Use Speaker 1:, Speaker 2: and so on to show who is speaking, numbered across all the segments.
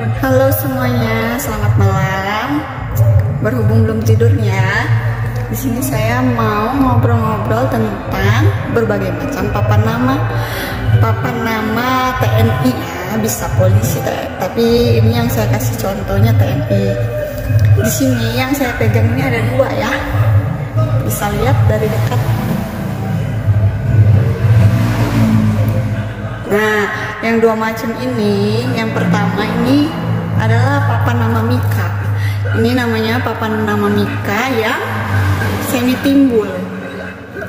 Speaker 1: Halo semuanya, selamat malam. Berhubung belum tidurnya, di sini saya mau ngobrol-ngobrol tentang berbagai macam papan nama TNI ya, bisa polisi, tapi ini yang saya kasih contohnya TNI. Di sini yang saya pegang ini ada dua ya, bisa lihat dari dekat. Nah, yang dua macam ini, yang pertama ini adalah papan nama Mika. Ini namanya papan nama Mika yang semi timbul.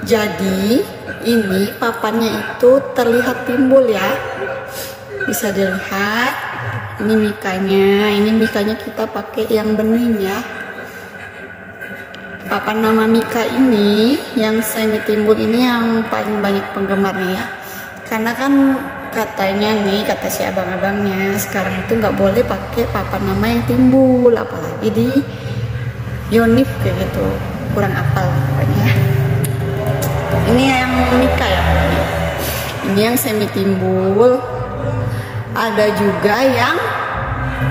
Speaker 1: Jadi ini papannya itu terlihat timbul ya. Bisa dilihat. Ini Mikanya kita pakai yang bening ya. Papan nama Mika ini yang semi timbul ini yang paling banyak penggemarnya ya. Karena kan katanya nih, kata si abang-abangnya, sekarang itu nggak boleh pakai papan nama yang timbul, apalagi di Yonif kayak gitu, kurang apal pokoknya. Ini yang Mika ya, ini yang semi timbul. Ada juga yang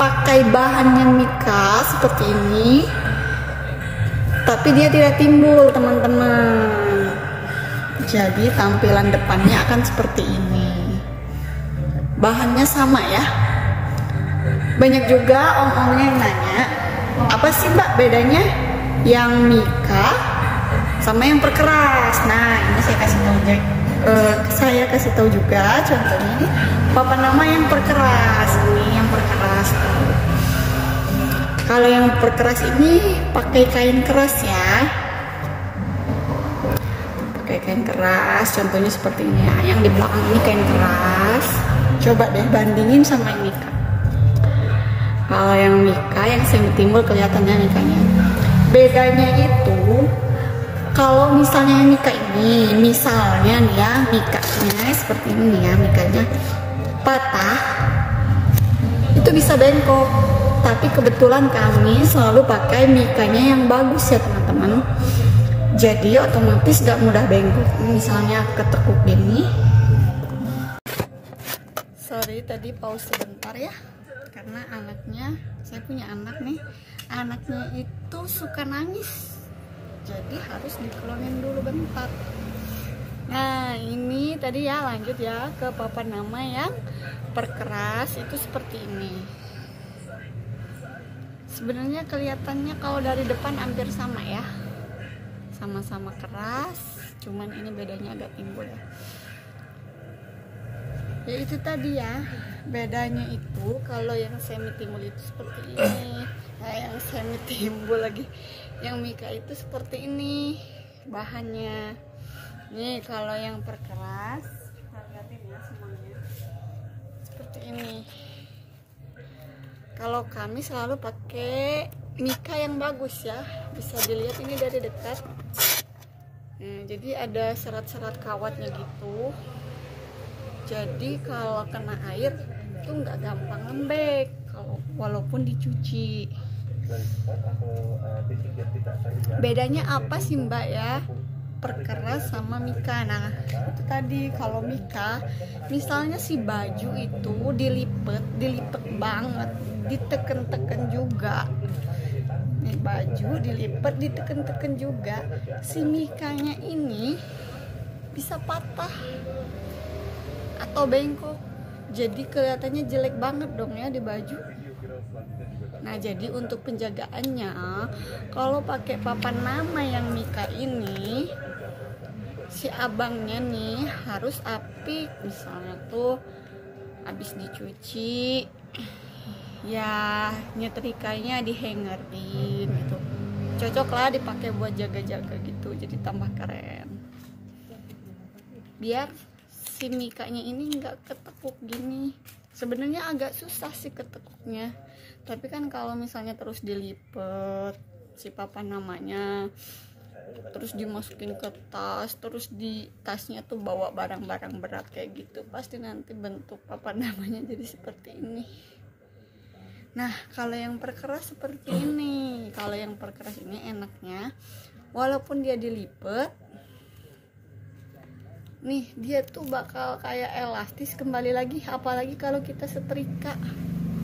Speaker 1: pakai bahannya Mika seperti ini, tapi dia tidak timbul teman-teman. Jadi tampilan depannya akan seperti ini. Bahannya sama ya. Banyak juga om-omnya yang nanya, apa sih mbak bedanya yang Mika sama yang perkeras? Nah, ini saya kasih tahu juga. Contohnya ini papan nama yang perkeras. Ini yang perkeras. Kalau yang perkeras ini pakai kain keras ya. Kain keras, contohnya seperti ini ya. Yang di belakang ini kain keras. Coba deh bandingin sama yang Mika. Kalau yang Mika yang semi timbul kelihatannya Mikanya. Bedanya itu kalau misalnya yang Mika ini, misalnya nih ya, Mikanya seperti ini ya, Mikanya patah, itu bisa bengkok. Tapi kebetulan kami selalu pakai Mikanya yang bagus ya teman-teman. Jadi otomatis gak mudah bengkok. Misalnya ketekuk gini. Sorry tadi pause sebentar ya, karena saya punya anak nih, anaknya itu suka nangis, jadi harus dikeluarin dulu bentar. Nah ini tadi ya, lanjut ya ke papan nama yang perkeras. Itu seperti ini. Sebenarnya kelihatannya kalau dari depan hampir sama ya, sama-sama keras, cuman ini bedanya agak timbul ya. Ya itu tadi ya, bedanya itu kalau yang semi timbul itu seperti ini. Nah yang semi timbul lagi, yang Mika itu seperti ini bahannya. Nih kalau yang perkeras, lihatin ya semuanya seperti ini. Kalau kami selalu pakai Mika yang bagus ya, bisa dilihat ini dari dekat. Nah, jadi ada serat-serat kawatnya gitu. Jadi kalau kena air itu nggak gampang lembek walaupun dicuci. Bedanya apa sih mbak ya, perkeras sama Mika? Nah itu tadi, kalau Mika misalnya si baju itu dilipet banget, diteken-teken juga. Nih baju dilipet, diteken-teken juga, si Mikanya ini bisa patah atau bengkok, jadi kelihatannya jelek banget dong ya di baju. Nah jadi untuk penjagaannya, kalau pakai papan nama yang Mika ini, si abangnya nih harus apik. Misalnya tuh habis dicuci ya, nyetrikanya dihangerin gitu, cocok lah dipakai buat jaga-jaga gitu, jadi tambah keren. Biar si Mikanya ini nggak ketekuk gini. Sebenarnya agak susah sih ketekuknya, tapi kan kalau misalnya terus dilipet si papan namanya, terus dimasukin ke tas, terus di tasnya tuh bawa barang-barang berat kayak gitu, pasti nanti bentuk papan namanya jadi seperti ini. Nah kalau yang perkeras seperti ini. Kalau yang perkeras ini enaknya, walaupun dia dilipet nih, dia tuh bakal kayak elastis kembali lagi, apalagi kalau kita setrika.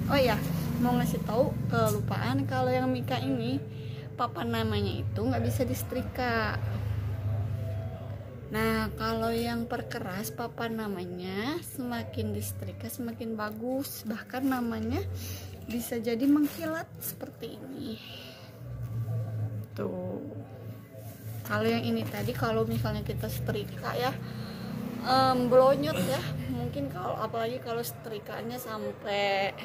Speaker 1: Oh ya, mau ngasih tahu kelupaan kalau yang Mika ini papan namanya itu nggak bisa disetrika. Nah, kalau yang perkeras papan namanya semakin disetrika semakin bagus, bahkan namanya bisa jadi mengkilat seperti ini. Tuh. Kalau yang ini tadi kalau misalnya kita setrika ya blonyot ya, mungkin kalau apalagi kalau setrikanya sampai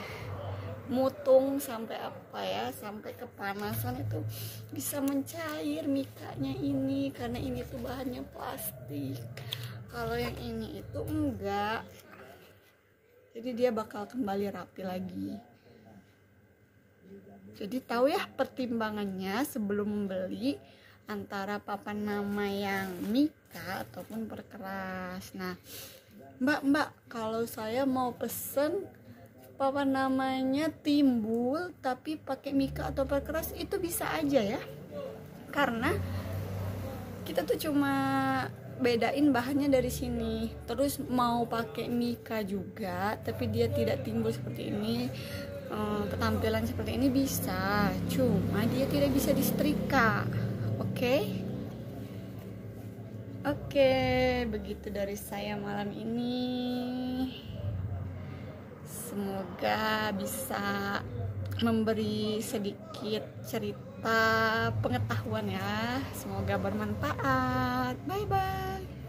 Speaker 1: mutung, sampai apa ya, sampai kepanasan itu bisa mencair mikanya ini, karena ini tuh bahannya plastik. Kalau yang ini itu enggak, jadi dia bakal kembali rapi lagi. Jadi tahu ya pertimbangannya sebelum membeli antara papan nama yang Mika ataupun perkeras. Nah, Mbak, kalau saya mau pesen papan namanya timbul tapi pakai Mika atau perkeras itu bisa aja ya, karena kita tuh cuma bedain bahannya dari sini. Terus mau pakai Mika juga tapi dia tidak timbul seperti ini, ketampilan seperti ini bisa, cuma dia tidak bisa disetrika. Oke, begitu dari saya malam ini. Semoga bisa memberi sedikit cerita pengetahuan ya. Semoga bermanfaat. Bye bye.